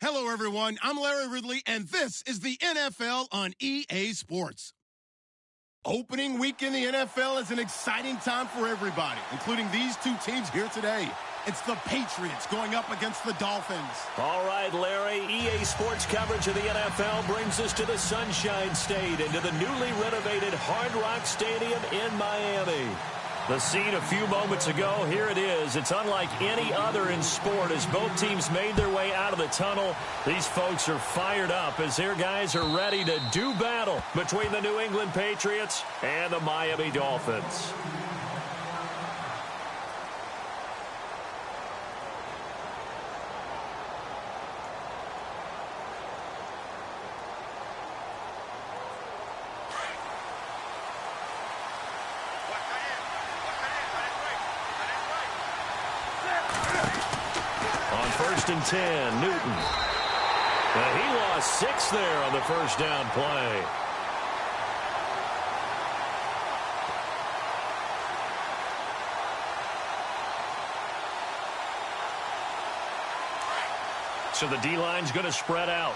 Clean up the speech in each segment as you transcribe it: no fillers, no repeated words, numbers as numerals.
Hello, everyone. I'm Larry Ridley, and this is the NFL on EA Sports. Opening week in the NFL is an exciting time for everybody, including these two teams here today. It's the Patriots going up against the Dolphins. All right, Larry, EA Sports coverage of the NFL brings us to the Sunshine State and to the newly renovated Hard Rock Stadium in Miami. The scene a few moments ago, here it is. It's unlike any other in sport as both teams made their way out of the tunnel. These folks are fired up as their guys are ready to do battle between the New England Patriots and the Miami Dolphins. First and 10, Newton. And he lost 6 there on the first down play. So the D-line's going to spread out.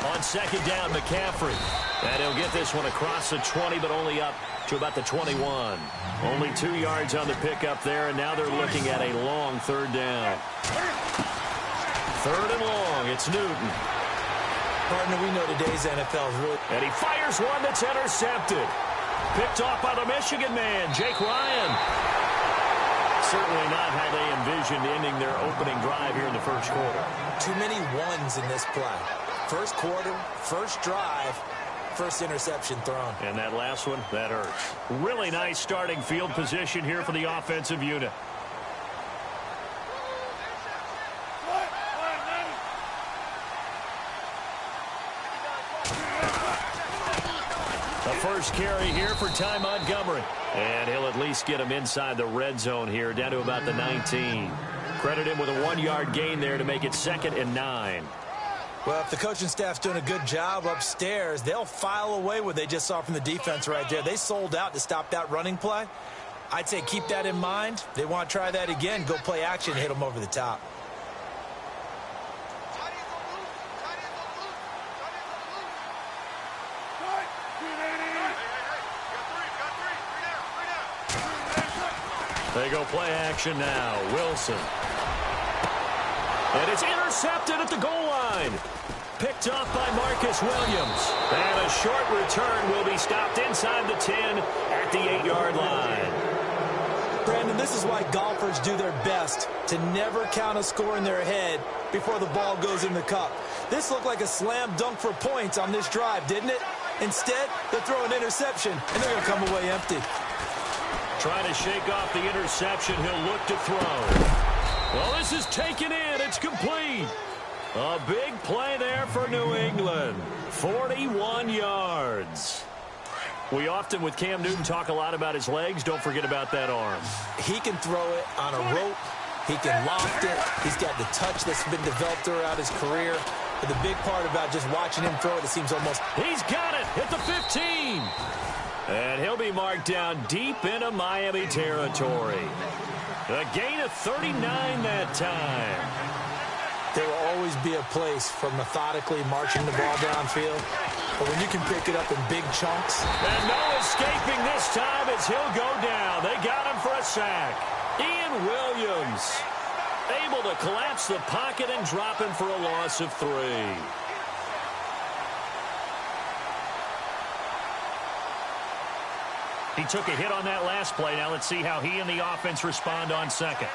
On second down, McCaffrey. And he'll get this one across the 20, but only up to about the 21. Only 2 yards on the pickup there, and now they're looking at a long third down. Third and long, it's Newton. Partner, we know today's NFL is really... And he fires one that's intercepted. Picked off by the Michigan man, Jake Ryan. Certainly not how they envisioned ending their opening drive here in the first quarter. Too many ones in this play. First quarter, first drive, first interception thrown. And that last one, that hurts. Really nice starting field position here for the offensive unit. The first carry here for Ty Montgomery. And he'll at least get him inside the red zone here, down to about the 19. Credit him with a 1-yard gain there to make it 2nd and 9. Well, if the coaching staff's doing a good job upstairs, they'll file away what they just saw from the defense right there. They sold out to stop that running play. I'd say keep that in mind. They want to try that again. Go play action, hit them over the top. They go play action now. Wilson. And it's intercepted at the goal line. Picked off by Marcus Williams. And a short return will be stopped inside the 10 at the 8-yard line. Brandon, this is why golfers do their best to never count a score in their head before the ball goes in the cup. This looked like a slam dunk for points on this drive, didn't it? Instead, they'll throw an interception, and they're going to come away empty. Trying to shake off the interception. He'll look to throw. Well, this is taken in. It's complete. A big play there for New England. 41 yards. We often, with Cam Newton, talk a lot about his legs. Don't forget about that arm. He can throw it on a rope. He can loft it. He's got the touch that's been developed throughout his career. But the big part about just watching him throw it, it seems almost... He's got it at the 15. And he'll be marked down deep into Miami territory. A gain of 39 that time. There will always be a place for methodically marching the ball downfield. But when you can pick it up in big chunks. And no escaping this time as he'll go down. They got him for a sack. Ian Williams able to collapse the pocket and drop him for a loss of 3. He took a hit on that last play. Now let's see how he and the offense respond on second.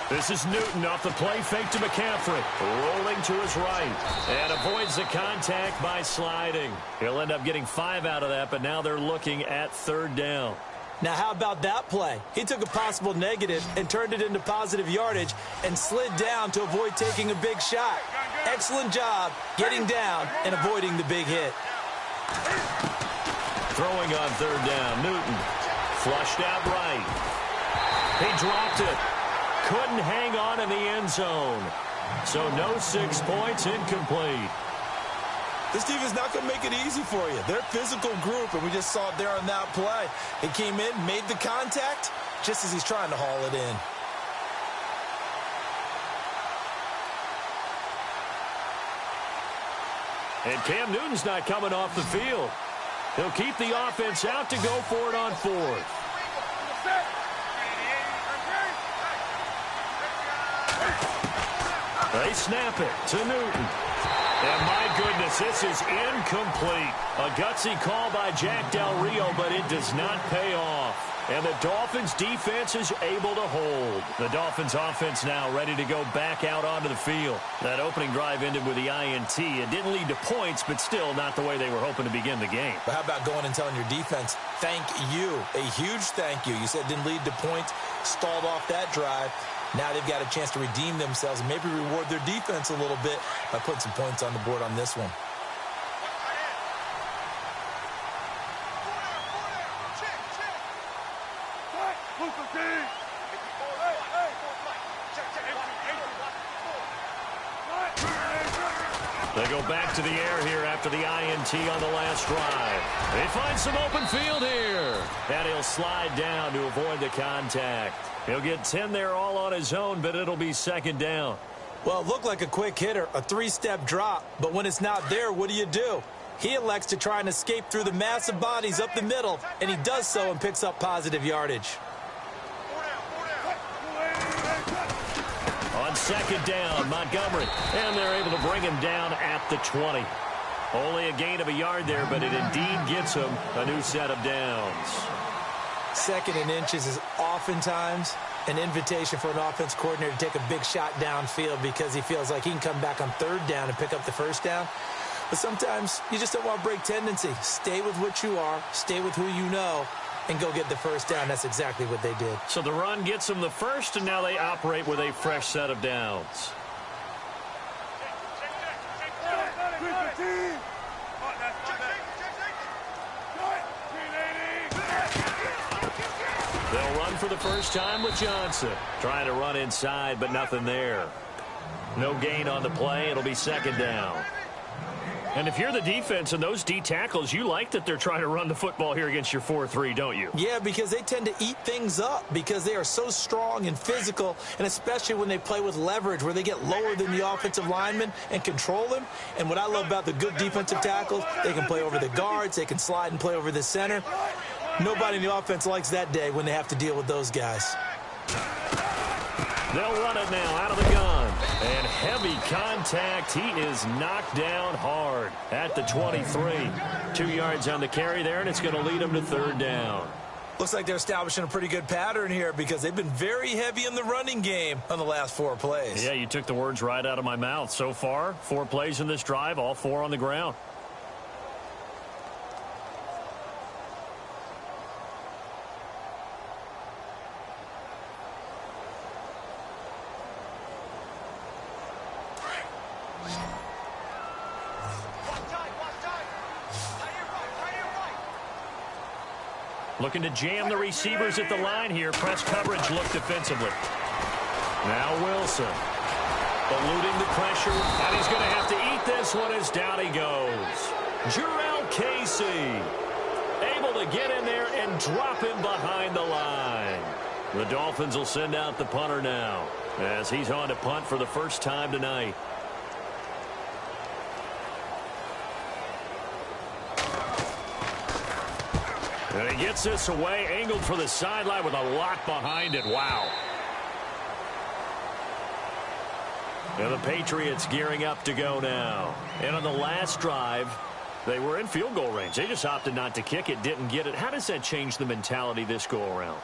This is Newton off the play fake to McCaffrey. Rolling to his right. And avoids the contact by sliding. He'll end up getting 5 out of that, but now they're looking at 3rd down. Now, how about that play? He took a possible negative and turned it into positive yardage and slid down to avoid taking a big shot. Excellent job getting down and avoiding the big hit. Throwing on third down, Newton. Flushed out right. He dropped it. Couldn't hang on in the end zone. So no 6 points, incomplete. This team is not going to make it easy for you. They're a physical group, and we just saw it there on that play. He came in, made the contact, just as he's trying to haul it in. And Cam Newton's not coming off the field. He'll keep the offense out to go for it on fourth. They snap it to Newton. And my goodness, this is incomplete. A gutsy call by Jack Del Rio, but it does not pay off. And the Dolphins defense is able to hold. The Dolphins offense now ready to go back out onto the field. That opening drive ended with the INT. It didn't lead to points, but still not the way they were hoping to begin the game. But how about going and telling your defense, thank you, a huge thank you. You said it didn't lead to points, stalled off that drive. Now they've got a chance to redeem themselves and maybe reward their defense a little bit by putting some points on the board on this one. They go back to the air here after the INT on the last drive. They find some open field here. And he'll slide down to avoid the contact. He'll get 10 there all on his own, but it'll be second down. Well, it looked like a quick hitter, a three-step drop. But when it's not there, what do? He elects to try and escape through the massive bodies up the middle, and he does so and picks up positive yardage. On second down, Montgomery. And they're able to bring him down at the 20. Only a gain of a yard there, but it indeed gets him a new set of downs. Second and inches is oftentimes an invitation for an offense coordinator to take a big shot downfield because he feels like he can come back on third down and pick up the first down. But sometimes you just don't want to break tendency. Stay with what you are, stay with who you know, and go get the first down. That's exactly what they did. So the run gets them the first, and now they operate with a fresh set of downs. They'll run for the first time with Johnson. Trying to run inside, but nothing there. No gain on the play. It'll be second down. And if you're the defense and those D tackles, you like that they're trying to run the football here against your 4-3, don't you? Yeah, because they tend to eat things up because they are so strong and physical, and especially when they play with leverage where they get lower than the offensive linemen and control them. And what I love about the good defensive tackles, they can play over the guards, they can slide and play over the center. Nobody in the offense likes that day when they have to deal with those guys. They'll run it now out of the gun. And heavy contact. He is knocked down hard at the 23. 2 yards on the carry there, and it's going to lead him to third down. Looks like they're establishing a pretty good pattern here because they've been very heavy in the running game on the last 4 plays. Yeah, you took the words right out of my mouth. So far, 4 plays in this drive, all 4 on the ground. Looking to jam the receivers at the line here. Press coverage look defensively. Now Wilson. Eluding the pressure. And he's going to have to eat this one as down he goes. Jarrell Casey. Able to get in there and drop him behind the line. The Dolphins will send out the punter now as he's on to punt for the first time tonight. And he gets this away, angled for the sideline with a lot behind it. Wow. And the Patriots gearing up to go now. And on the last drive, they were in field goal range. They just opted not to kick it, didn't get it. How does that change the mentality this go-around?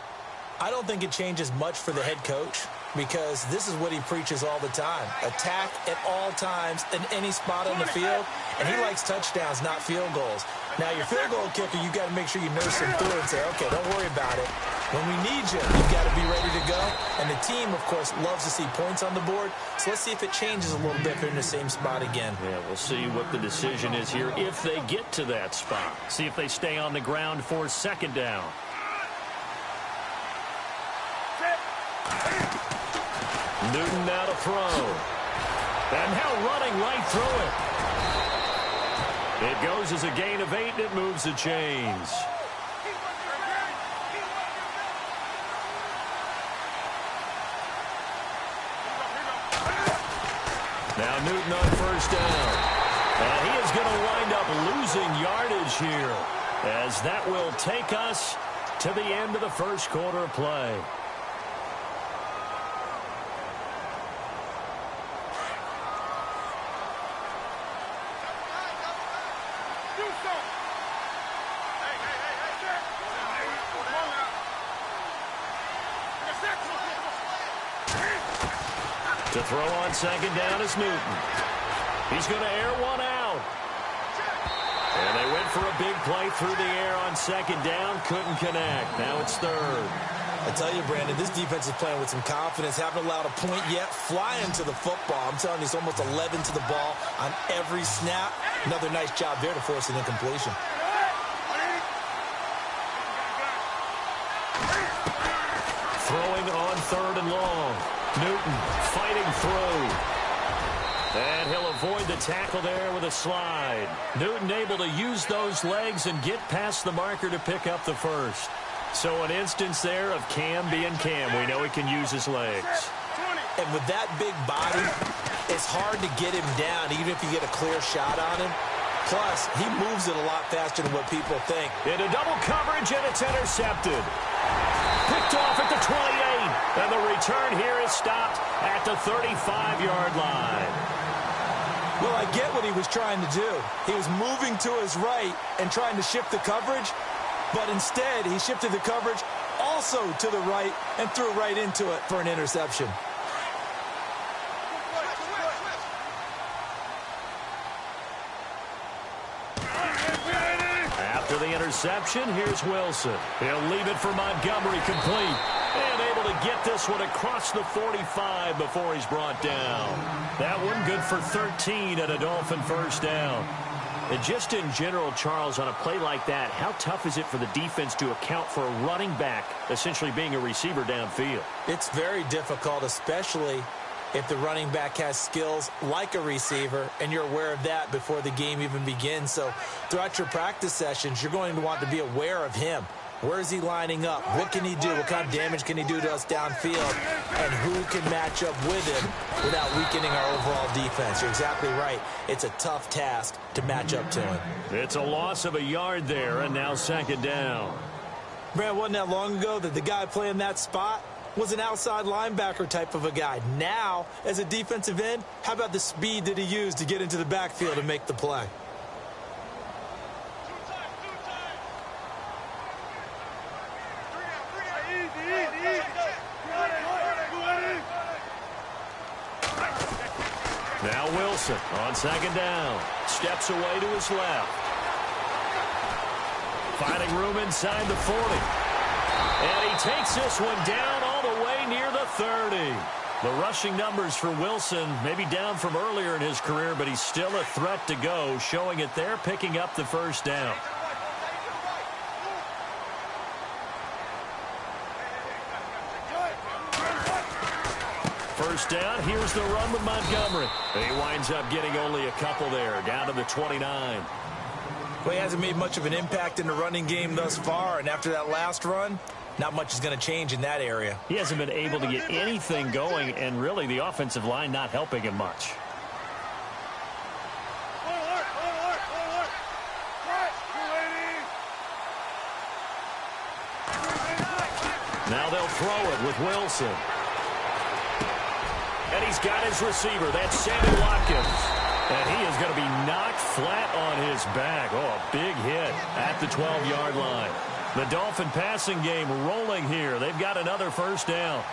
I don't think it changes much for the head coach because this is what he preaches all the time. Attack at all times in any spot on the field, and he likes touchdowns, not field goals. Now, your field goal kicker, you got to make sure you nurse him through and say, okay, don't worry about it. When we need you, you've got to be ready to go. And the team, of course, loves to see points on the board. So let's see if it changes a little bit if they're in the same spot again. Yeah, we'll see what the decision is here if they get to that spot. See if they stay on the ground for second down. Newton now to throw. And now running right through it. It goes as a gain of 8, and it moves the chains. Now Newton on first down. And he is going to wind up losing yardage here, as that will take us to the end of the first quarter of play. To throw on second down is Newton. He's going to air one out. And they went for a big play through the air on second down. Couldn't connect. Now it's third. I tell you, Brandon, this defense is playing with some confidence. Haven't allowed a point yet. Flying to the football. I'm telling you, it's almost 11 to the ball on every snap. Another nice job there to force an incompletion. Throwing on third and long. Newton fighting through. And he'll avoid the tackle there with a slide. Newton able to use those legs and get past the marker to pick up the first. So an instance there of Cam being Cam. We know he can use his legs. And with that big body, it's hard to get him down, even if you get a clear shot on him. Plus, he moves it a lot faster than what people think. Into double coverage, and it's intercepted. Picked off at the 28. And the return here is stopped at the 35-yard line. Well, I get what he was trying to do. He was moving to his right and trying to shift the coverage, but instead he shifted the coverage also to the right and threw right into it for an interception. After the interception, here's Wilson. He'll leave it for Montgomery, complete. And able to get this one across the 45 before he's brought down. That one good for 13 at a Dolphin first down. And just in general, Charles, on a play like that, how tough is it for the defense to account for a running back essentially being a receiver downfield? It's very difficult, especially if the running back has skills like a receiver, and you're aware of that before the game even begins. So throughout your practice sessions, you're going to want to be aware of him. Where is he lining up? What can he do? What kind of damage can he do to us downfield? And who can match up with him without weakening our overall defense? You're exactly right. It's a tough task to match up to him. It's a loss of a yard there, and now second down. Brad, wasn't that long ago that the guy playing that spot was an outside linebacker type of a guy? Now, as a defensive end, how about the speed that he used to get into the backfield and make the play? Now Wilson on second down. Steps away to his left. Finding room inside the 40. And he takes this one down all the way near the 30. The rushing numbers for Wilson maybe down from earlier in his career, but he's still a threat to go, showing it there, picking up the first down. First down, here's the run with Montgomery. He winds up getting only a couple there, down to the 29. Well, he hasn't made much of an impact in the running game thus far, and after that last run, not much is going to change in that area. He hasn't been able to get anything going, and really the offensive line not helping him much. Now they'll throw it with Wilson. And he's got his receiver. That's Sammy Watkins. And he is going to be knocked flat on his back. Oh, a big hit at the 12-yard line. The Dolphin passing game rolling here. They've got another first down.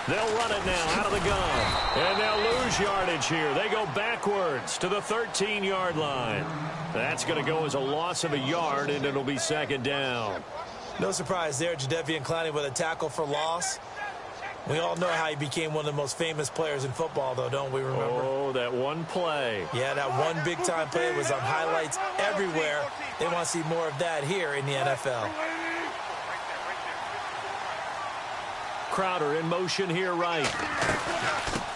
They'll run it now out of the gun. And they'll lose yardage here. They go backwards to the 13-yard line. That's going to go as a loss of a yard, and it'll be second down. No surprise there, Jadeveon Clowney with a tackle for loss. We all know how he became one of the most famous players in football, though, don't we remember? Oh, that one play. Yeah, that one big-time play was on highlights everywhere. They want to see more of that here in the NFL. Crowder in motion here right.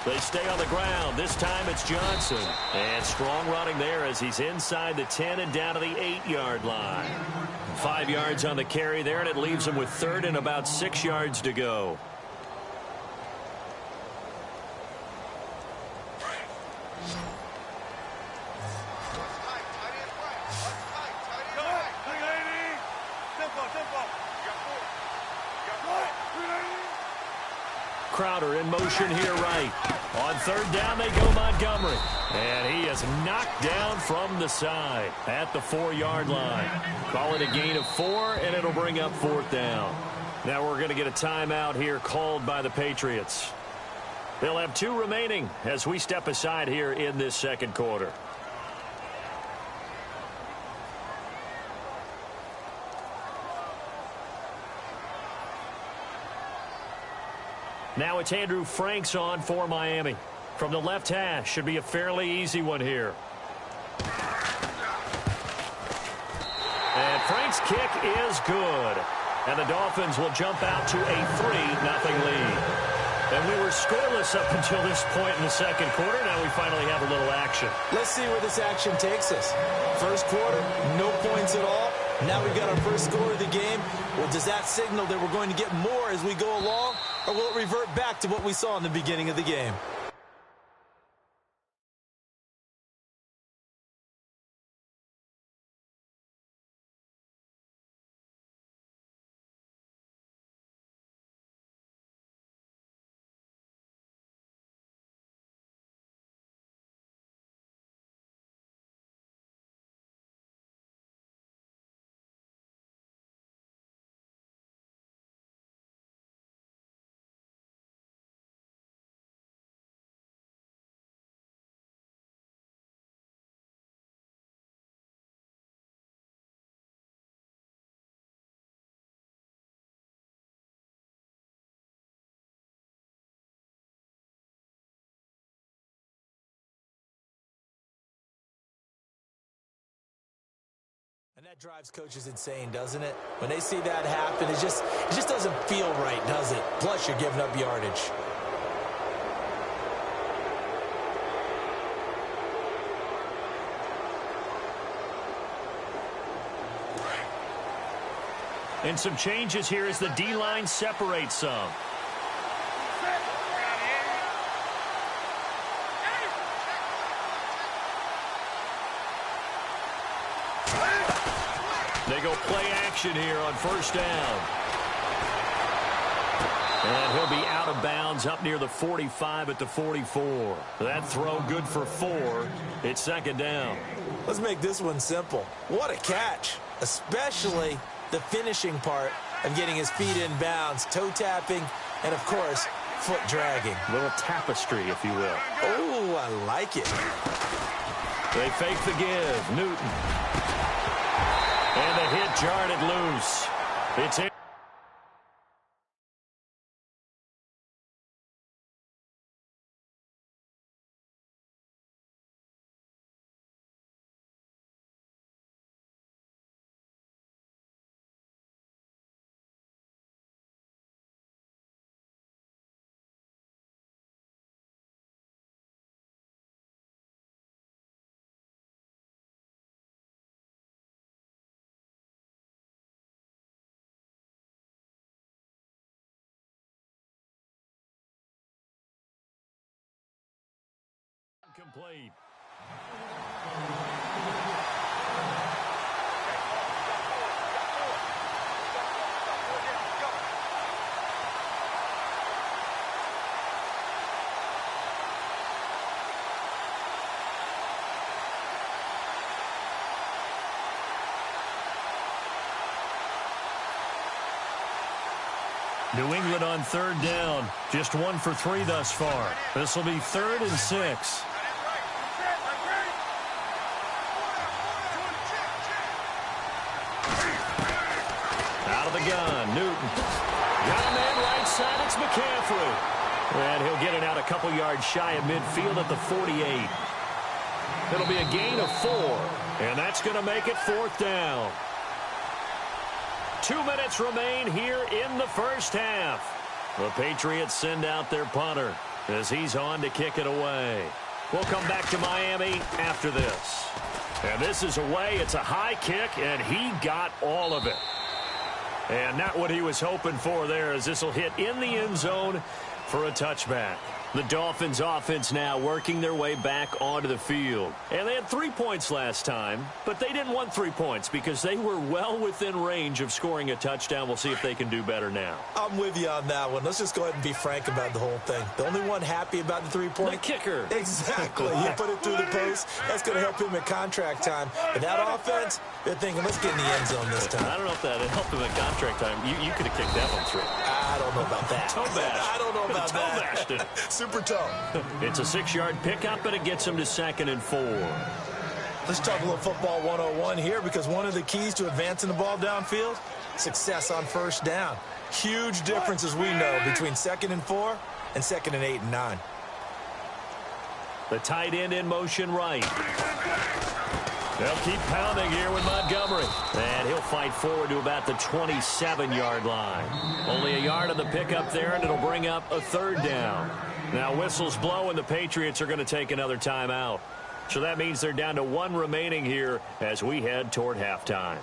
They stay on the ground. This time it's Johnson. And strong running there as he's inside the 10 and down to the 8-yard line. 5 yards on the carry there, and it leaves him with third and about 6 yards to go. Crowder in motion here right. On third down they go Montgomery. And he is knocked down from the side at the 4-yard line. Call it a gain of 4, and it'll bring up fourth down. Now we're going to get a timeout here called by the Patriots. They'll have 2 remaining as we step aside here in this second quarter. Now it's Andrew Franks on for Miami. From the left hash, should be a fairly easy one here. And Franks' kick is good. And the Dolphins will jump out to a 3-0 lead. And we were scoreless up until this point in the second quarter. Now we finally have a little action. Let's see where this action takes us. First quarter, no points at all. Now we've got our first score of the game. Well, does that signal that we're going to get more as we go along? Or will it revert back to what we saw in the beginning of the game? And that drives coaches insane, doesn't it? When they see that happen, it just doesn't feel right, does it? Plus, you're giving up yardage. And some changes here as the D-line separates some. They go play action here on first down. And he'll be out of bounds up near the 45 at the 44. That throw good for 4. It's second down. Let's make this one simple. What a catch, especially the finishing part of getting his feet in bounds, toe tapping, and, of course, foot dragging. A little tapestry, if you will. Oh, I like it. They fake the give. Newton. And the hit jarred it loose. It's in. Complete. New England on third down. Just 1 for 3 thus far. This will be 3rd and 6. Out of the gun, Newton. Got a man right side, it's McCaffrey. And he'll get it out a couple yards shy of midfield at the 48. It'll be a gain of 4, and that's going to make it 4th down. 2 minutes remain here in the first half. The Patriots send out their punter as he's on to kick it away. We'll come back to Miami after this. And this is away. It's a high kick, and he got all of it. And not what he was hoping for there, as this will hit in the end zone for a touchback. The Dolphins offense now working their way back onto the field. And they had 3 points last time, but they didn't want 3 points because they were well within range of scoring a touchdown. We'll see if they can do better now. I'm with you on that one. Let's just go ahead and be frank about the whole thing. The only one happy about the 3-point? The kicker. Exactly. He put it through the post. That's going to help him at contract time. But that offense, they're thinking, let's get in the end zone this time. I don't know if that helped him at contract time. You could have kicked that one through. I don't know about that. Toe bash. I don't know about toe that. Bashed it. Super toe. It's a 6-yard pickup, and it gets him to 2nd and 4. Let's talk a little football 101 here, because one of the keys to advancing the ball downfield, success on first down. Huge difference, as we know, between 2nd and 4 and 2nd and 8 and 9. The tight end in motion right. They'll keep pounding here with Montgomery. And he'll fight forward to about the 27-yard line. Only a yard on the pickup there, and it'll bring up a 3rd down. Now whistles blow, and the Patriots are going to take another timeout. So that means they're down to 1 remaining here as we head toward halftime.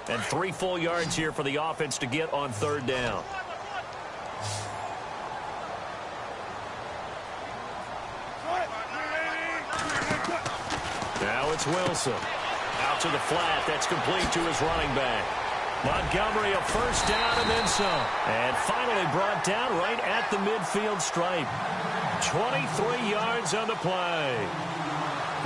And 3 full yards here for the offense to get on 3rd down. Now it's Wilson. Out to the flat. That's complete to his running back. Montgomery, a 1st down and then some. And finally brought down right at the midfield stripe. 23 yards on the play.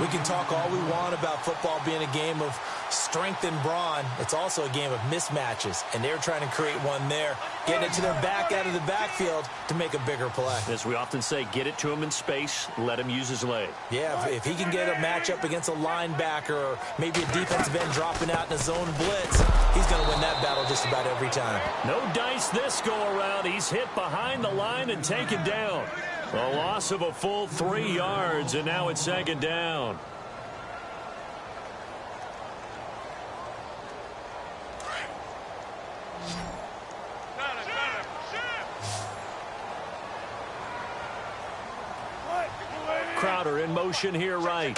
We can talk all we want about football being a game of strength and brawn. It's also a game of mismatches, and they're trying to create one there, getting it to their back out of the backfield to make a bigger play. As we often say, get it to him in space, let him use his leg. Yeah, if he can get a matchup against a linebacker or maybe a defensive end dropping out in a zone blitz, he's going to win that battle just about every time. No dice this go-around. He's hit behind the line and taken down. A loss of a full 3 yards, and now it's 2nd down. Crowder in motion here right.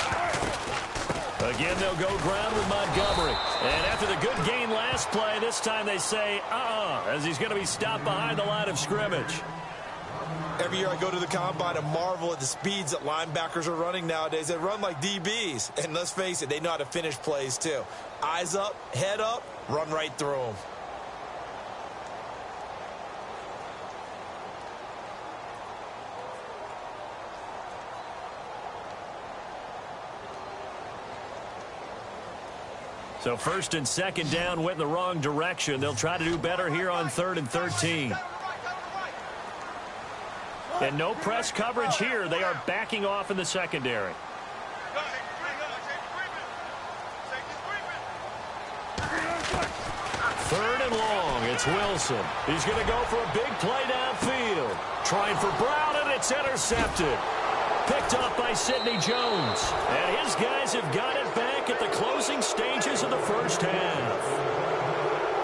Again, they'll go ground with Montgomery. And after the good gain last play, this time they say, as he's going to be stopped behind the line of scrimmage. Every year I go to the combine and marvel at the speeds that linebackers are running nowadays. They run like DBs. And let's face it, they know how to finish plays too. Eyes up, head up, run right through them. So 1st and 2nd down went in the wrong direction. They'll try to do better here on 3rd and 13. And no press coverage here. They are backing off in the secondary. 3rd and long. It's Wilson. He's going to go for a big play downfield. Trying for Brown, and it's intercepted. Picked off by Sidney Jones. And his guys have got it back at the closing stages of the first half.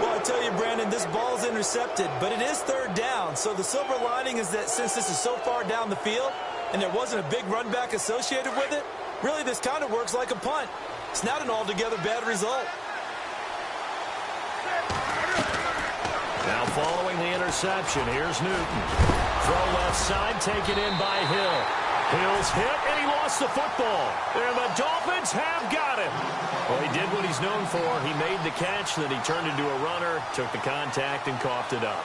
Well, I tell you, Brandon, this ball's intercepted, but it is 3rd down. So the silver lining is that since this is so far down the field and there wasn't a big run back associated with it, really this kind of works like a punt. It's not an altogether bad result. following the interception. Here's Newton. Throw left side, taken in by Hill. Hill's hit, and he lost the football. And the Dolphins have got it. Well, he did what he's known for. He made the catch, then he turned into a runner, took the contact, and coughed it up.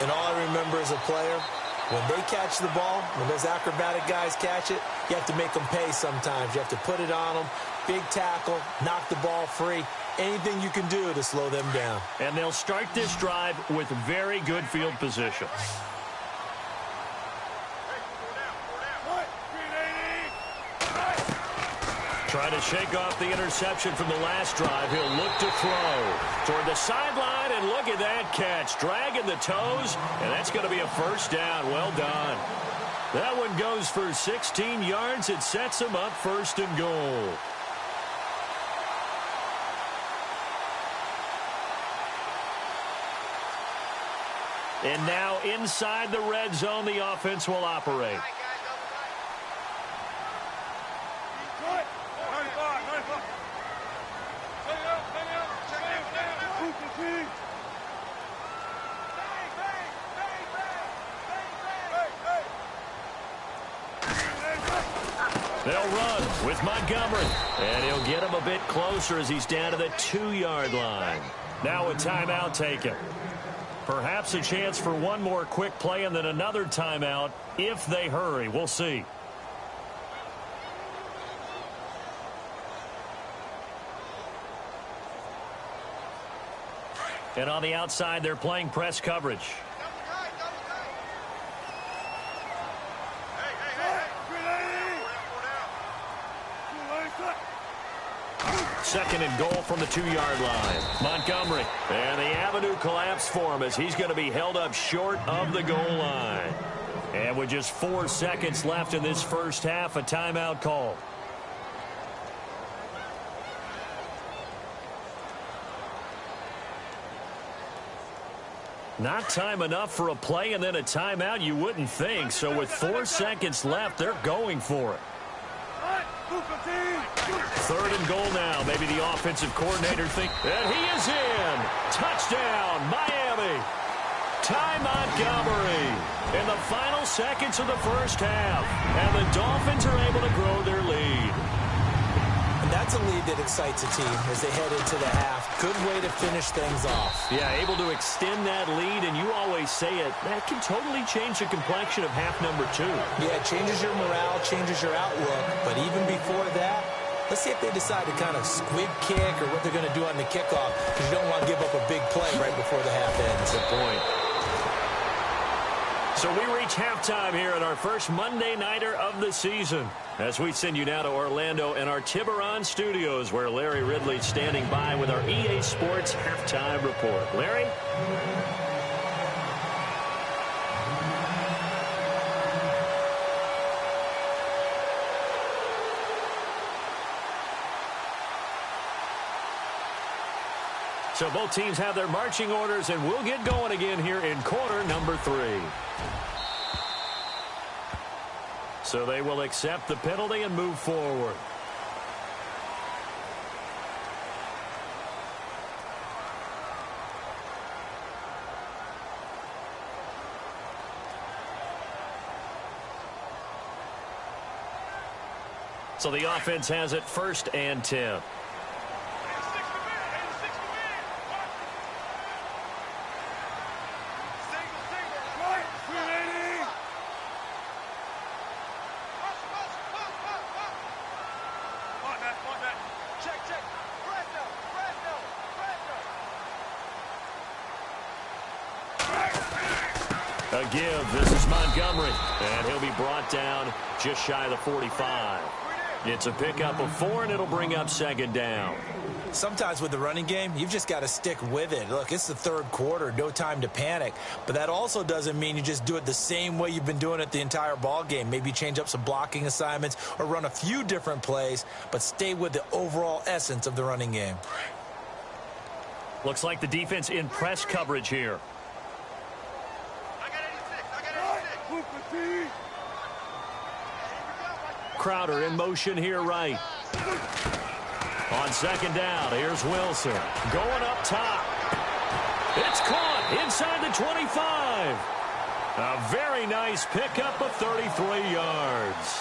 And all I remember as a player, when they catch the ball, when those acrobatic guys catch it, you have to make them pay sometimes. You have to put it on them, big tackle, knock the ball free. Anything you can do to slow them down. And they'll start this drive with very good field position. Trying to shake off the interception from the last drive. He'll look to throw toward the sideline, and look at that catch. Dragging the toes, and that's going to be a first down. Well done. That one goes for 16 yards. It sets him up first and goal. And now inside the red zone, the offense will operate. They'll run with Montgomery, and he'll get him a bit closer as he's down to the 2-yard line. Now a timeout taken. Perhaps a chance for one more quick play and then another timeout if they hurry. We'll see. And on the outside, they're playing press coverage. Second and goal from the 2-yard line. Montgomery. And the avenue collapsed for him as he's going to be held up short of the goal line. And with just 4 seconds left in this first half, a timeout call. Not time enough for a play and then a timeout, you wouldn't think. So with 4 seconds left, they're going for it. Third and goal now. Maybe the offensive coordinator thinks, and he is in. Touchdown, Miami. Ty Montgomery in the final seconds of the first half. And the Dolphins are able to grow their lead. And that's a lead that excites a team as they head into the half. Good way to finish things off. Yeah, able to extend that lead, and you always say it, that can totally change the complexion of half number 2. Yeah, it changes your morale, changes your outlook. But even before that, let's see if they decide to kind of squib kick or what they're going to do on the kickoff, because you don't want to give up a big play right before the half ends. Good point. So we reach halftime here at our first Monday Nighter of the season as we send you now to Orlando and our Tiburon studios where Larry Ridley's standing by with our EA Sports Halftime Report. Larry? So both teams have their marching orders, and we'll get going again here in quarter number 3. So they will accept the penalty and move forward. So the offense has it 1st and 10. A give. This is Montgomery, and he'll be brought down just shy of the 45. It's a pickup of 4, and it'll bring up 2nd down. Sometimes with the running game, you've just got to stick with it. Look, it's the 3rd quarter, no time to panic. But that also doesn't mean you just do it the same way you've been doing it the entire ball game. Maybe change up some blocking assignments or run a few different plays, but stay with the overall essence of the running game. Looks like the defense in press coverage here. Crowder in motion here right. On 2nd down, here's Wilson. Going up top. It's caught inside the 25. A very nice pickup of 33 yards.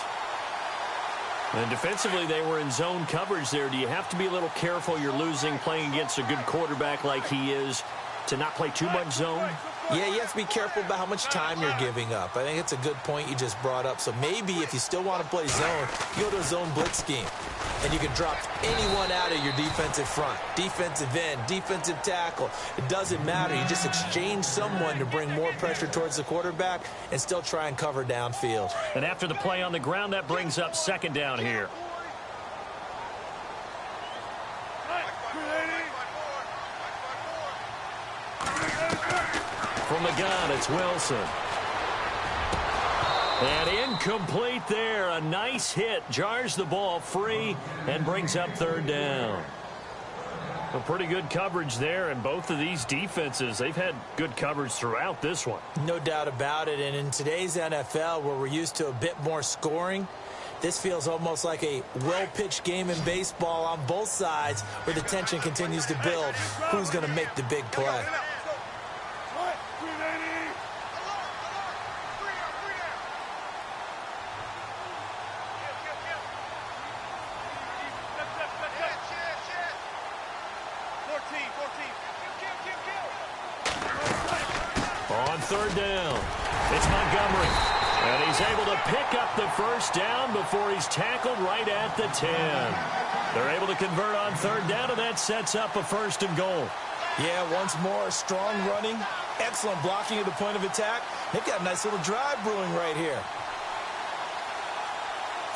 And defensively, they were in zone coverage there. Do you have to be a little careful? You're losing playing against a good quarterback like he is to not play too much zone? Yeah, you have to be careful about how much time you're giving up. I think it's a good point you just brought up. So maybe if you still want to play zone, you go to a zone blitz scheme. And you can drop anyone out of your defensive front. Defensive end, defensive tackle. It doesn't matter. You just exchange someone to bring more pressure towards the quarterback and still try and cover downfield. And after the play on the ground, that brings up second down here. From the gun, it's Wilson. And incomplete there. A nice hit. Jars the ball free and brings up third down. A pretty good coverage there, and both of these defenses, they've had good coverage throughout this one. No doubt about it. And in today's NFL, where we're used to a bit more scoring, this feels almost like a well-pitched game in baseball on both sides where the tension continues to build. Who's going to make the big play? On third down, it's Montgomery. And he's able to pick up the first down before he's tackled right at the 10. They're able to convert on third down, and that sets up a first and goal. Yeah, once more, strong running, excellent blocking at the point of attack. They've got a nice little drive brewing right here.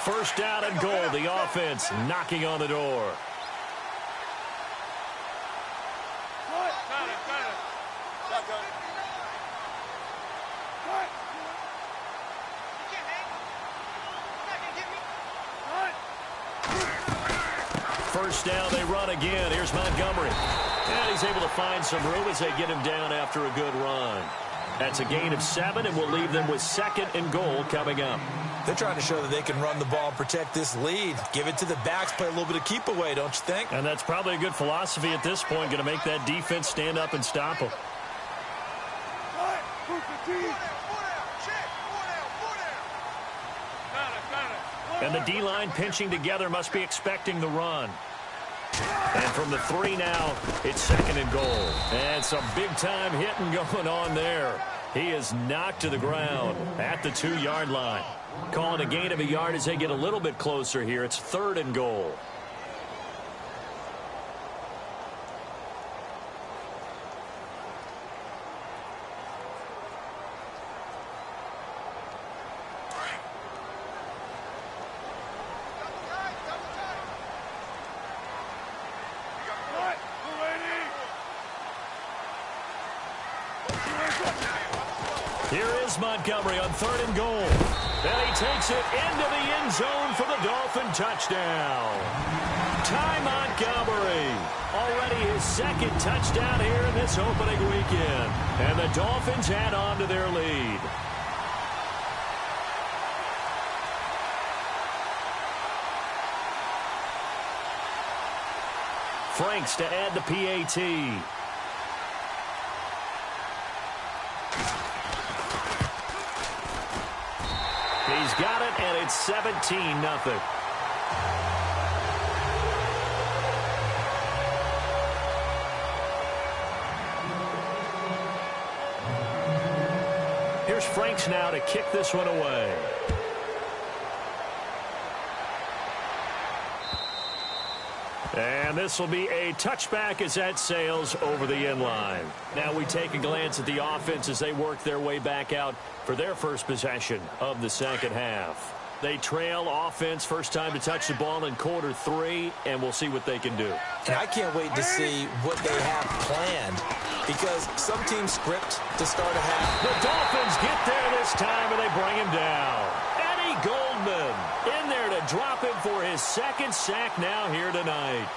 First down and goal, the offense knocking on the door. First down, they run again. Here's Montgomery. And he's able to find some room as they get him down after a good run. That's a gain of 7, and we'll leave them with second and goal coming up. They're trying to show that they can run the ball and protect this lead. Give it to the backs, play a little bit of keep away, don't you think? And that's probably a good philosophy at this point, going to make that defense stand up and stop them. And the D-line pinching together must be expecting the run. And from the 3 now, it's second and goal. And some big-time hitting going on there. He is knocked to the ground at the 2-yard line. Calling a gain of a yard as they get a little bit closer here. It's third and goal. Here is Montgomery on third and goal. And he takes it into the end zone for the Dolphin touchdown. Ty Montgomery, already his second touchdown here in this opening weekend. And the Dolphins add on to their lead. Franks to add the PAT. He's got it, and it's 17-0. Here's Franks now to kick this one away. And this will be a touchback as that sails over the end line. Now we take a glance at the offense as they work their way back out for their first possession of the second half. They trail offense, first time to touch the ball in quarter 3, and we'll see what they can do. And I can't wait to see what they have planned, because some teams script to start a half. The Dolphins get there this time, and they bring him down. Eddie Goldman in there to drop him for his second sack now here tonight.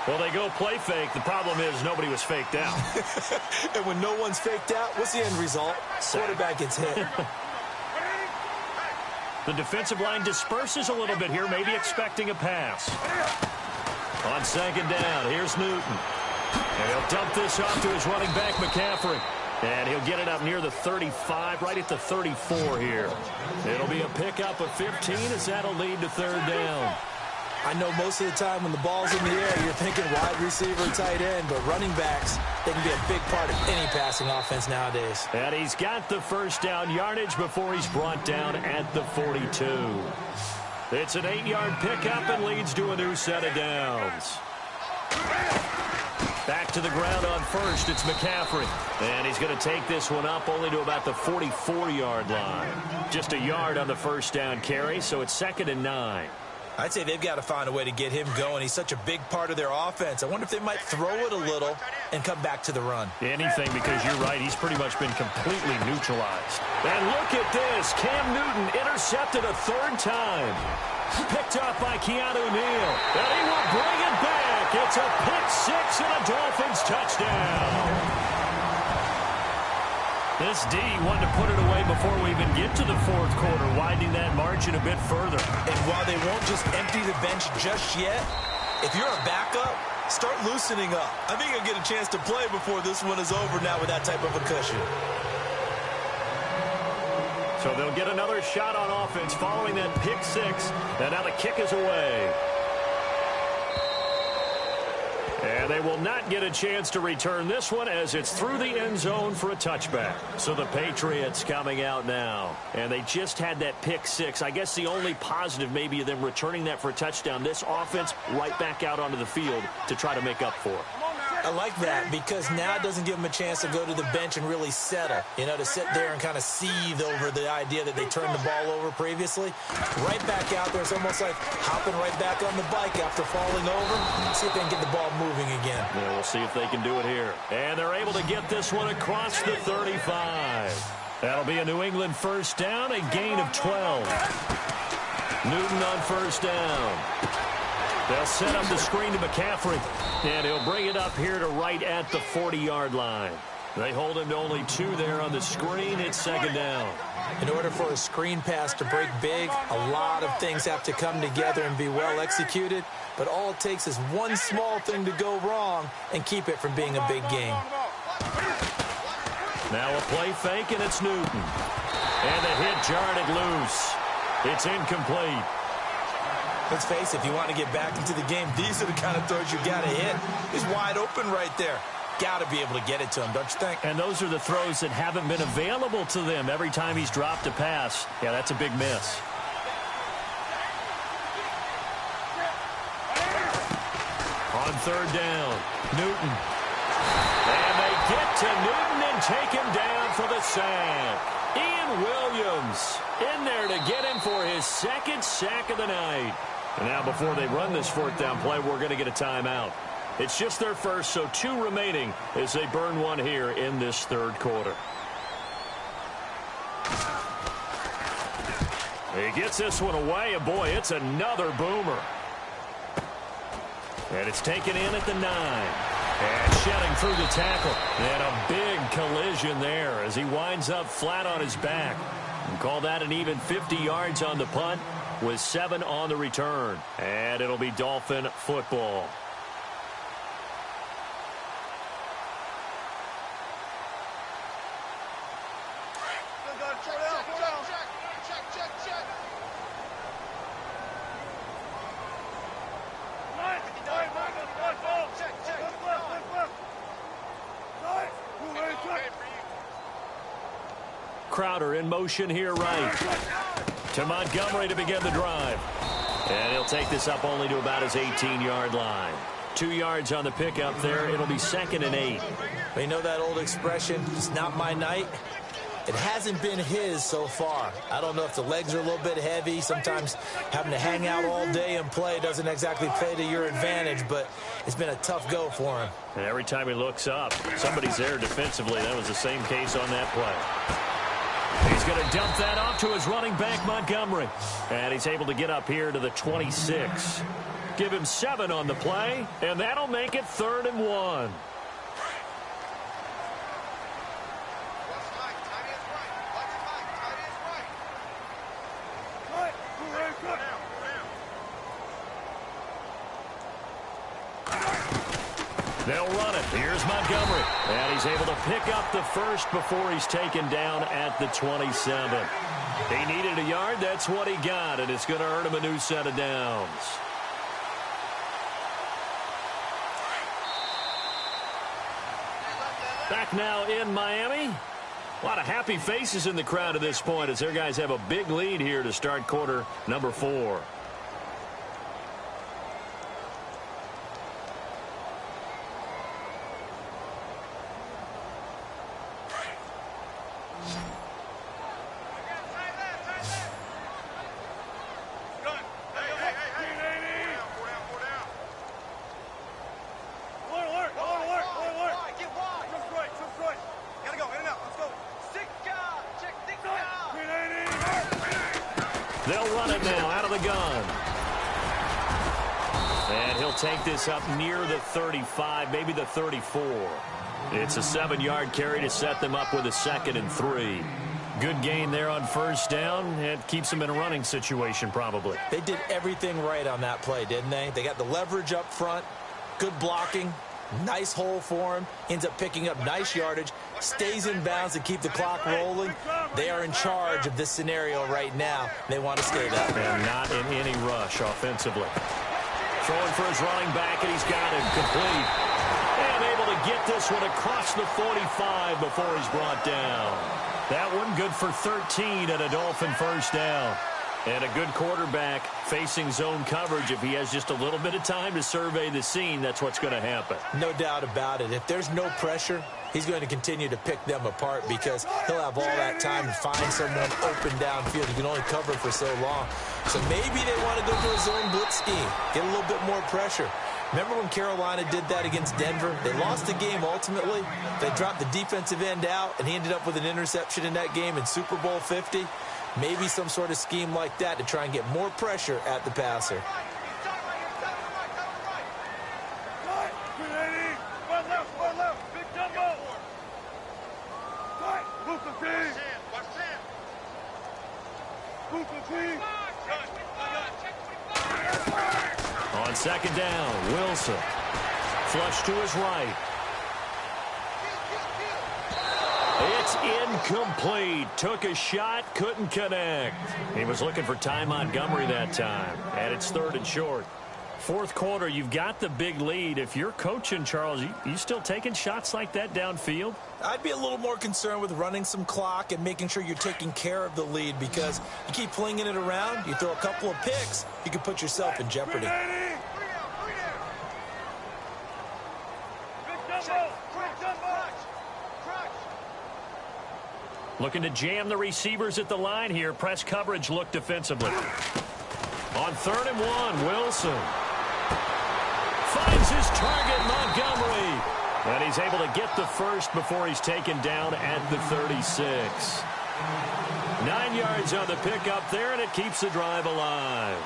Well, they go play fake. The problem is nobody was faked out. And when no one's faked out, what's the end result? Quarterback gets hit. The defensive line disperses a little bit here, maybe expecting a pass. On second down, here's Newton. And he'll dump this off to his running back, McCaffrey. And he'll get it up near the 35, right at the 34 here. It'll be a pickup of 15 as that'll lead to third down. I know most of the time when the ball's in the air, you're thinking wide receiver, tight end, but running backs, they can be a big part of any passing offense nowadays. And he's got the first down yardage before he's brought down at the 42. It's an 8-yard pickup and leads to a new set of downs. Back to the ground on first, it's McCaffrey. And he's going to take this one up only to about the 44-yard line. Just a yard on the first down carry, so it's 2nd and 9. I'd say they've got to find a way to get him going. He's such a big part of their offense. I wonder if they might throw it a little and come back to the run. Anything, because you're right, he's pretty much been completely neutralized. And look at this. Cam Newton intercepted a third time. Picked off by Keanu Neal. And he will bring it back. It's a pick six and a Dolphins touchdown. This D wanted to put it away before we even get to the fourth quarter, widening that margin a bit further. And while they won't just empty the bench just yet, if you're a backup, start loosening up. I think you'll get a chance to play before this one is over now with that type of a cushion. So they'll get another shot on offense following that pick six. And now the kick is away. And they will not get a chance to return this one as it's through the end zone for a touchback. So the Patriots coming out now. And they just had that pick six. I guess the only positive maybe of them returning that for a touchdown. This offense right back out onto the field to try to make up for it. I like that because now it doesn't give them a chance to go to the bench and really settle. You know, to sit there and kind of seethe over the idea that they turned the ball over previously. Right back out there. It's almost like hopping right back on the bike after falling over. See if they can get the ball moving again. Yeah, we'll see if they can do it here. And they're able to get this one across the 35. That'll be a New England first down, a gain of 12. Newton on first down. They'll set up the screen to McCaffrey, and he'll bring it up here to right at the 40-yard line. They hold him to only 2 there on the screen. It's second down. In order for a screen pass to break big, a lot of things have to come together and be well executed, but all it takes is one small thing to go wrong and keep it from being a big game. Now a play fake, and it's Newton. And the hit jarred it loose. It's incomplete. Let's face it, if you want to get back into the game, these are the kind of throws you got to hit. He's wide open right there. Got to be able to get it to him, don't you think? And those are the throws that haven't been available to them every time he's dropped a pass. Yeah, that's a big miss. On third down, Newton. And they get to Newton and take him down for the sack. Ian Williams in there to get him for his second sack of the night. And now before they run this fourth down play, we're going to get a timeout. It's just their first, so 2 remaining as they burn one here in this third quarter. He gets this one away, and boy, it's another boomer. And it's taken in at the 9. And shedding through the tackle. And a big collision there as he winds up flat on his back. And call that an even 50 yards on the punt with 7 on the return. And it'll be Dolphin football. Crowder in motion here right. To Montgomery to begin the drive. And he'll take this up only to about his 18-yard line. 2 yards on the pickup there. It'll be 2nd and 8. You know that old expression, it's not my night? It hasn't been his so far. I don't know if the legs are a little bit heavy. Sometimes having to hang out all day and play doesn't exactly play to your advantage, but it's been a tough go for him. And every time he looks up, somebody's there defensively. That was the same case on that play. He's going to dump that off to his running back, Montgomery. And he's able to get up here to the 26. Give him 7 on the play, and that'll make it 3rd and 1. They'll run it. Here's Montgomery. And he's able to pick up the first before he's taken down at the 27. He needed a yard. That's what he got, and it's going to earn him a new set of downs. Back now in Miami. A lot of happy faces in the crowd at this point as their guys have a big lead here to start quarter number 4. They'll run it now out of the gun. And he'll take this up near the 35, maybe the 34. It's a 7-yard carry to set them up with a 2nd and 3. Good gain there on first down. It keeps them in a running situation probably. They did everything right on that play, didn't they? They got the leverage up front, good blocking, nice hole for him, ends up picking up nice yardage, stays in bounds to keep the clock rolling. They are in charge of this scenario right now. They want to stay that way. And not in any rush offensively. Throwing for his running back, and he's got him complete. And able to get this one across the 45 before he's brought down. That one good for 13 and a Dolphin first down. And a good quarterback facing zone coverage. If he has just a little bit of time to survey the scene, that's what's going to happen. No doubt about it. If there's no pressure, he's going to continue to pick them apart because he'll have all that time to find someone open downfield. He can only cover for so long. So maybe they want to go to a zone blitz scheme, get a little bit more pressure. Remember when Carolina did that against Denver? They lost the game ultimately. They dropped the defensive end out, and he ended up with an interception in that game in Super Bowl 50. Maybe some sort of scheme like that to try and get more pressure at the passer. On second down, Wilson. Flush to his right. It's incomplete. Took a shot, couldn't connect. He was looking for Ty Montgomery that time. And it's 3rd and short. Fourth quarter, you've got the big lead. If you're coaching, Charles, you still taking shots like that downfield? I'd be a little more concerned with running some clock and making sure you're taking care of the lead because you keep flinging it around, you throw a couple of picks, you can put yourself in jeopardy. Looking to jam the receivers at the line here. Press coverage look defensively. On 3rd and 1, Wilson finds his target, Montgomery. And he's able to get the first before he's taken down at the 36. 9 yards on the pickup there, and it keeps the drive alive.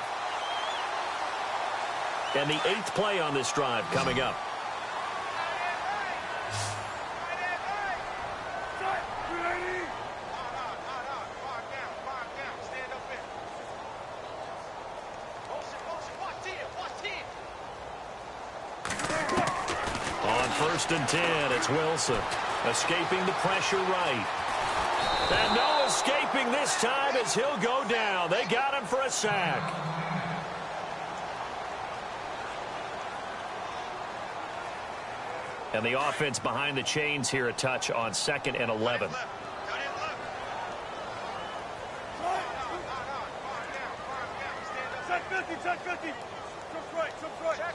And the 8th play on this drive coming up. First and 10, it's Wilson. Escaping the pressure right. And no escaping this time as he'll go down. They got him for a sack. And the offense behind the chains here a touch on 2nd and 11. Check 50, check 50. Jump right, jump right. Check.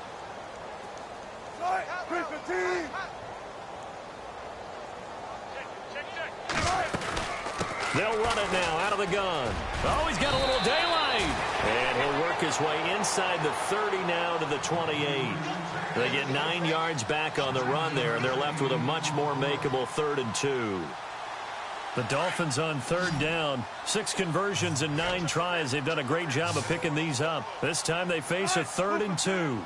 They'll run it now out of the gun. Oh, he's got a little daylight. And he'll work his way inside the 30 now to the 28. They get 9 yards back on the run there, and they're left with a much more makeable 3rd and 2. The Dolphins on 3rd down. 6 conversions and 9 tries. They've done a great job of picking these up. This time they face a 3rd and 2.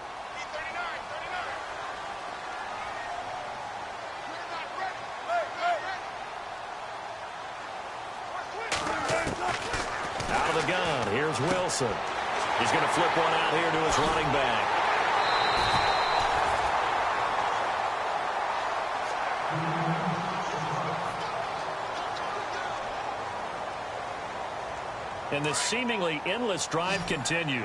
Here's Wilson. He's going to flip one out here to his running back. And this seemingly endless drive continues.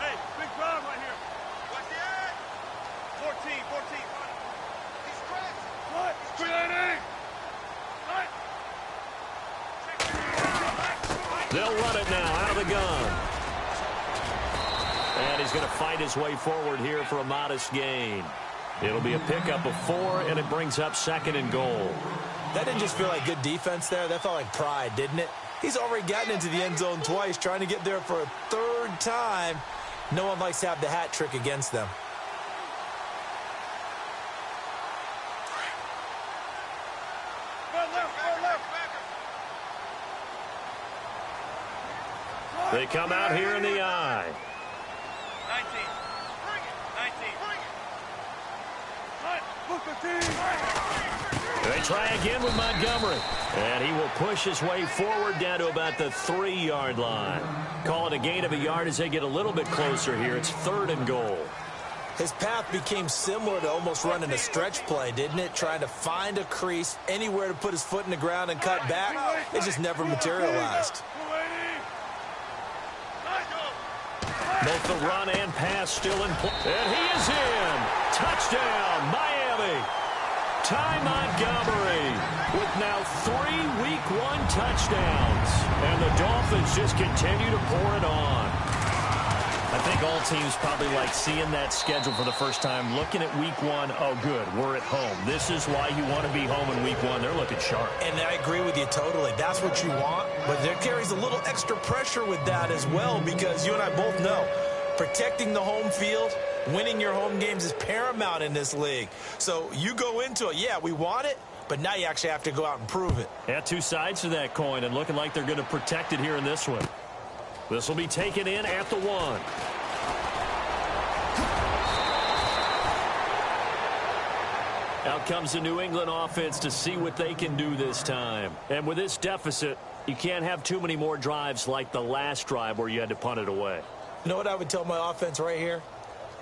Hey, big crowd right here. What's the ad? 14. He's cracked. What? 380. They'll run it now out of the gun. And he's going to fight his way forward here for a modest gain. It'll be a pickup of 4, and it brings up 2nd and goal. That didn't just feel like good defense there. That felt like pride, didn't it? He's already gotten into the end zone twice, trying to get there for a 3rd time. No one likes to have the hat trick against them. They come out here in the eye. 19. Bring it. They try again with Montgomery. And he will push his way forward down to about the 3-yard line. Call it a gain of a yard as they get a little bit closer here. It's 3rd and goal. His path became similar to almost running a stretch play, didn't it? Trying to find a crease, anywhere to put his foot in the ground and cut back. It just never materialized. Both the run and pass still in play. And he is in. Touchdown, Miami. Ty Montgomery with now 3 Week 1 touchdowns. And the Dolphins just continue to pour it on. I think all teams probably like seeing that schedule for the first time, looking at Week 1. Oh, good, we're at home. This is why you want to be home in Week 1. They're looking sharp. And I agree with you totally. That's what you want. But there carries a little extra pressure with that as well, because you and I both know protecting the home field, winning your home games is paramount in this league. So you go into it, yeah, we want it, but now you actually have to go out and prove it. Yeah, 2 sides to that coin, and looking like they're going to protect it here in this one. This will be taken in at the 1. Out comes the New England offense to see what they can do this time. And with this deficit, you can't have too many more drives like the last drive where you had to punt it away. You know what I would tell my offense right here?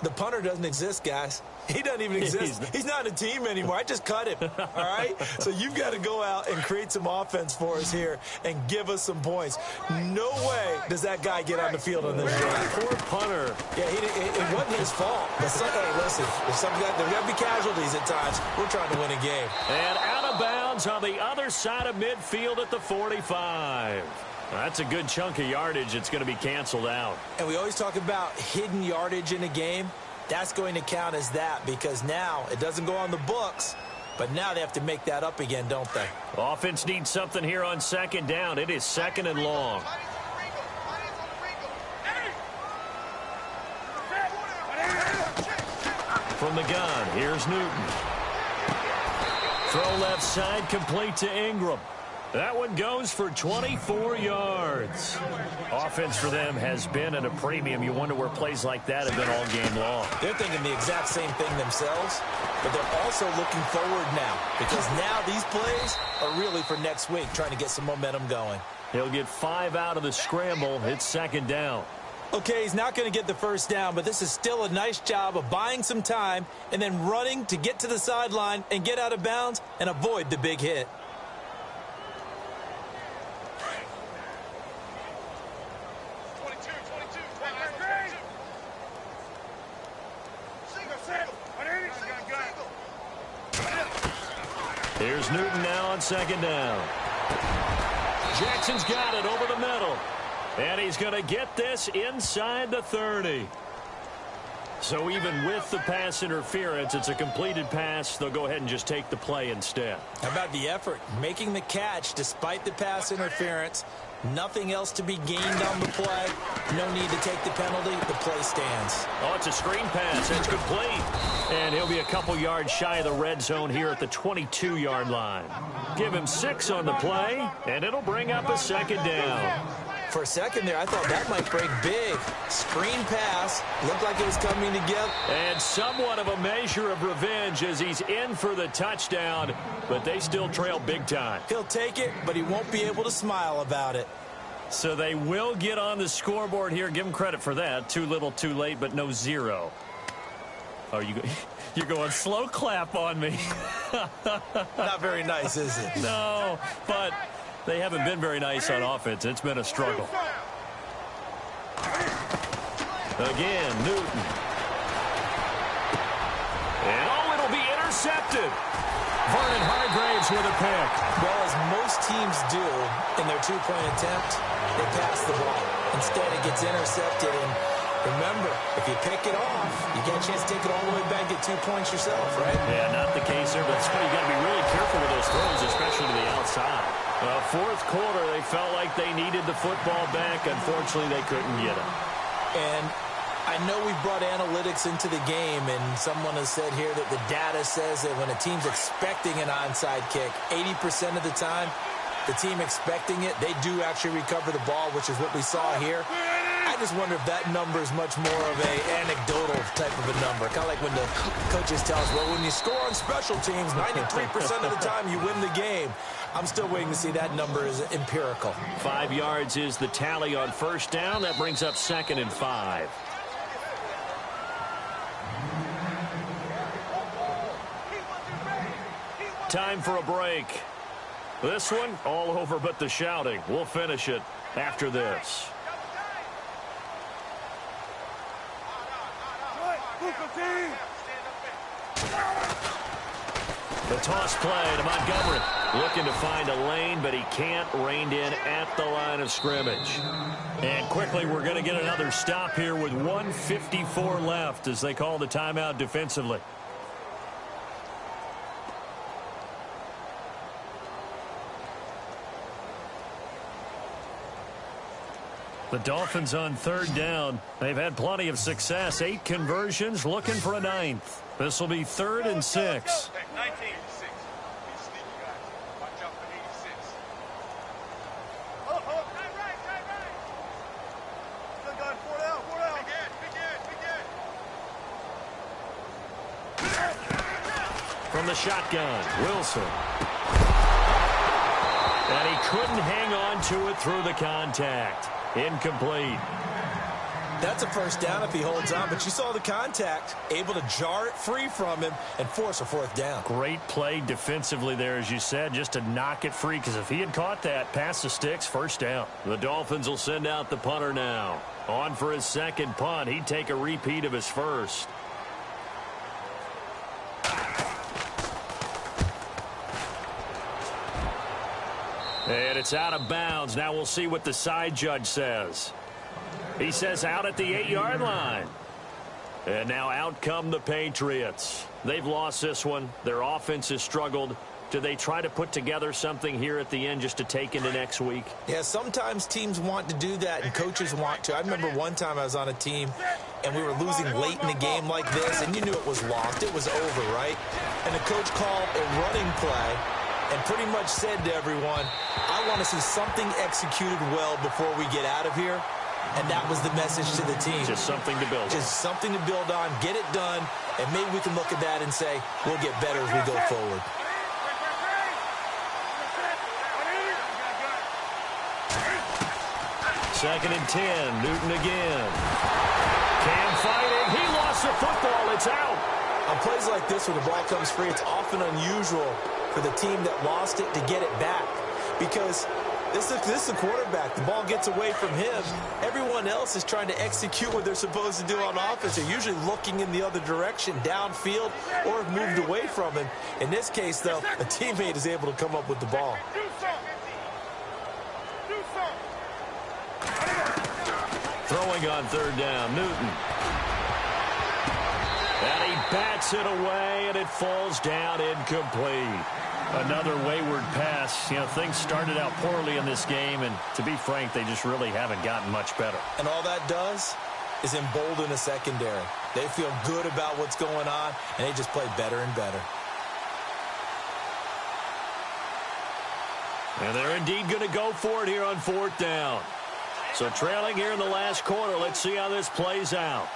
The punter doesn't exist, guys. He doesn't even exist. He's not a team anymore. I just cut him, all right? So you've got to go out and create some offense for us here and give us some points. No way does that guy get on the field on this drive. Poor punter. Yeah, it wasn't his fault. But hey, listen, there's got to be casualties at times. We're trying to win a game. And out of bounds on the other side of midfield at the 45. That's a good chunk of yardage. It's going to be canceled out. And we always talk about hidden yardage in a game. That's going to count as that, because now it doesn't go on the books, but now they have to make that up again, don't they? Offense needs something here on 2nd down. It is 2nd and long. From the gun, here's Newton. Throw left side, complete to Ingram. That one goes for 24 yards. Offense for them has been at a premium. You wonder where plays like that have been all game long. They're thinking the exact same thing themselves, but they're also looking forward now, because now these plays are really for next week, trying to get some momentum going. He'll get 5 out of the scramble. It's 2nd down. Okay, he's not going to get the first down, but this is still a nice job of buying some time and then running to get to the sideline and get out of bounds and avoid the big hit. Here's Newton now on 2nd down. Jackson's got it over the middle. And he's going to get this inside the 30. So even with the pass interference, it's a completed pass. They'll go ahead and just take the play instead. How about the effort? Making the catch despite the pass interference. Nothing else to be gained on the play. No need to take the penalty. The play stands. Oh, it's a screen pass. It's complete. And he'll be a couple yards shy of the red zone here at the 22-yard line. Give him 6 on the play, and it'll bring up a 2nd down. For a second there, I thought that might break big. Screen pass. Looked like it was coming together. And somewhat of a measure of revenge as he's in for the touchdown, but they still trail big time. He'll take it, but he won't be able to smile about it. So they will get on the scoreboard here. Give them credit for that. Too little, too late, but no zero. Oh, you're going slow clap on me. Not very nice, is it? No, but they haven't been very nice on offense. It's been a struggle. Again, Newton. And it'll be intercepted. Vernon Hargraves with a pick. Well, as most teams do in their two-point attempt, they pass the ball. Instead, it gets intercepted. And remember, if you pick it off, you get a chance to take it all the way back, get 2 points yourself, right? Yeah, not the case there, but that's why you got to be really careful with those throws, especially to the outside. Fourth quarter, they felt like they needed the football back. Unfortunately, they couldn't get it. And I know we've brought analytics into the game, and someone has said here that the data says that when a team's expecting an onside kick, 80% of the time, the team expecting it, they do actually recover the ball, which is what we saw here. I just wonder if that number is much more of a anecdotal type of a number. Kind of like when the coaches tell us, well, when you score on special teams, 93% of the time you win the game. I'm still waiting to see that number is empirical. 5 yards is the tally on first down. That brings up 2nd and 5. Time for a break. This one, all over but the shouting. We'll finish it after this. The toss play to Montgomery. Looking to find a lane, but he can't. Reined in at the line of scrimmage. And quickly, we're going to get another stop here with 1:54 left as they call the timeout defensively. The Dolphins on third down. They've had plenty of success. 8 conversions, looking for a 9th. This will be 3rd and 6. 19. From the shotgun, Wilson. And he couldn't hang on to it through the contact. Incomplete. That's a first down if he holds on, but you saw the contact, able to jar it free from him and force a 4th down. Great play defensively there, as you said, just to knock it free, because if he had caught that, past the sticks, first down. The Dolphins will send out the punter now. On for his second punt. He'd take a repeat of his first. And it's out of bounds. Now we'll see what the side judge says. He says out at the 8-yard line. And now out come the Patriots. They've lost this one. Their offense has struggled. Do they try to put together something here at the end just to take into next week? Yeah, sometimes teams want to do that and coaches want to. I remember one time I was on a team and we were losing late in the game like this, and you knew it was lost. It was over, right? And the coach called a running play and pretty much said to everyone, I want to see something executed well before we get out of here. And that was the message to the team. Just something to build on. Just something to build on, get it done, and maybe we can look at that and say, we'll get better as we go forward. Second and 10, Newton again. Cam fighting, he lost the football, it's out. On plays like this where the ball comes free, it's often unusual for the team that lost it to get it back. Because this is the quarterback. The ball gets away from him. Everyone else is trying to execute what they're supposed to do on offense. They're usually looking in the other direction, downfield, or have moved away from him. In this case, though, a teammate is able to come up with the ball. Throwing on third down, Newton. And he bats it away, and it falls down incomplete. Another wayward pass. You know, things started out poorly in this game, and to be frank, they just really haven't gotten much better. And all that does is embolden a secondary. They feel good about what's going on, and they just play better and better. And they're indeed going to go for it here on fourth down. So trailing here in the last quarter. Let's see how this plays out.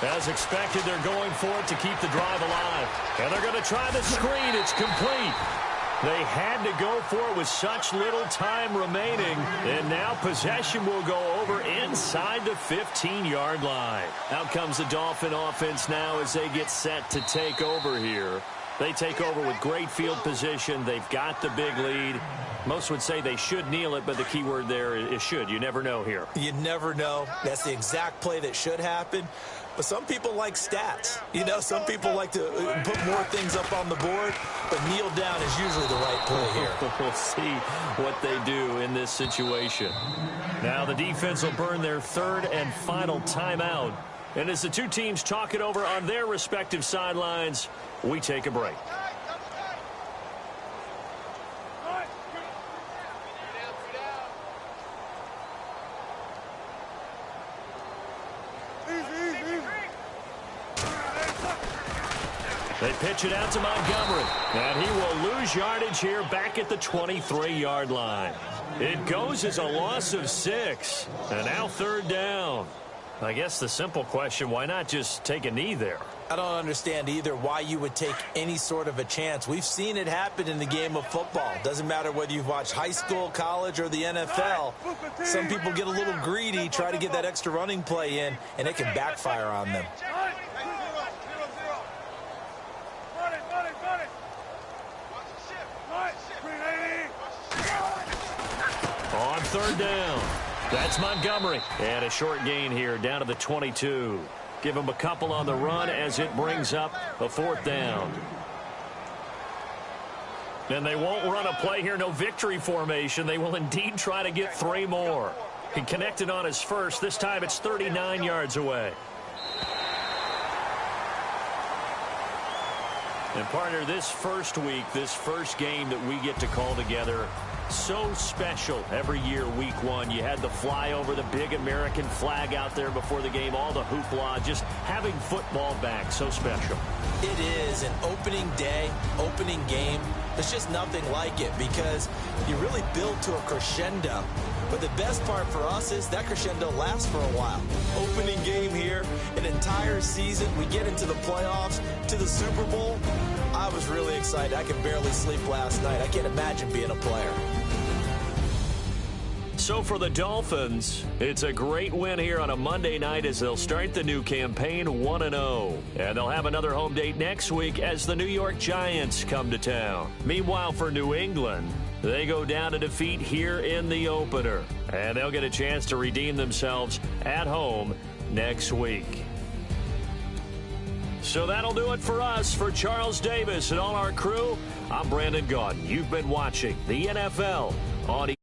As expected, they're going for it to keep the drive alive. And they're going to try the screen. It's complete. They had to go for it with such little time remaining. And now possession will go over inside the 15-yard line. Out comes the Dolphin offense now as they get set to take over here. They take over with great field position. They've got the big lead. Most would say they should kneel it, but the key word there is should. You never know here. You never know. That's the exact play that should happen. But some people like stats. You know, some people like to put more things up on the board, but kneel down is usually the right play here. We'll see what they do in this situation. Now the defense will burn their third and final timeout. And as the two teams talk it over on their respective sidelines, we take a break. They pitch it out to Montgomery, and he will lose yardage here back at the 23-yard line. It goes as a loss of 6, and now third down. I guess the simple question, why not just take a knee there? I don't understand either why you would take any sort of a chance. We've seen it happen in the game of football. Doesn't matter whether you've watched high school, college, or the NFL. Some people get a little greedy, try to get that extra running play in, and it can backfire on them. On third down, that's Montgomery. And a short gain here down to the 22. Give him a couple on the run as it brings up a fourth down. And they won't run a play here, no victory formation. They will indeed try to get 3 more. He connected on his first. This time it's 39 yards away. And partner, this first week, this first game that we get to call together, so special every year, week 1. You had the flyover, the big American flag out there before the game, all the hoopla, just having football back, so special. It is an opening day, opening game. There's just nothing like it because you really build to a crescendo. But the best part for us is that crescendo lasts for a while. Opening game here, an entire season. We get into the playoffs, to the Super Bowl. I was really excited. I could barely sleep last night. I can't imagine being a player. So for the Dolphins, it's a great win here on a Monday night as they'll start the new campaign 1-0. And they'll have another home date next week as the New York Giants come to town. Meanwhile, for New England, they go down to defeat here in the opener. And they'll get a chance to redeem themselves at home next week. So that'll do it for us. For Charles Davis and all our crew, I'm Brandon Gaudin. You've been watching the NFL on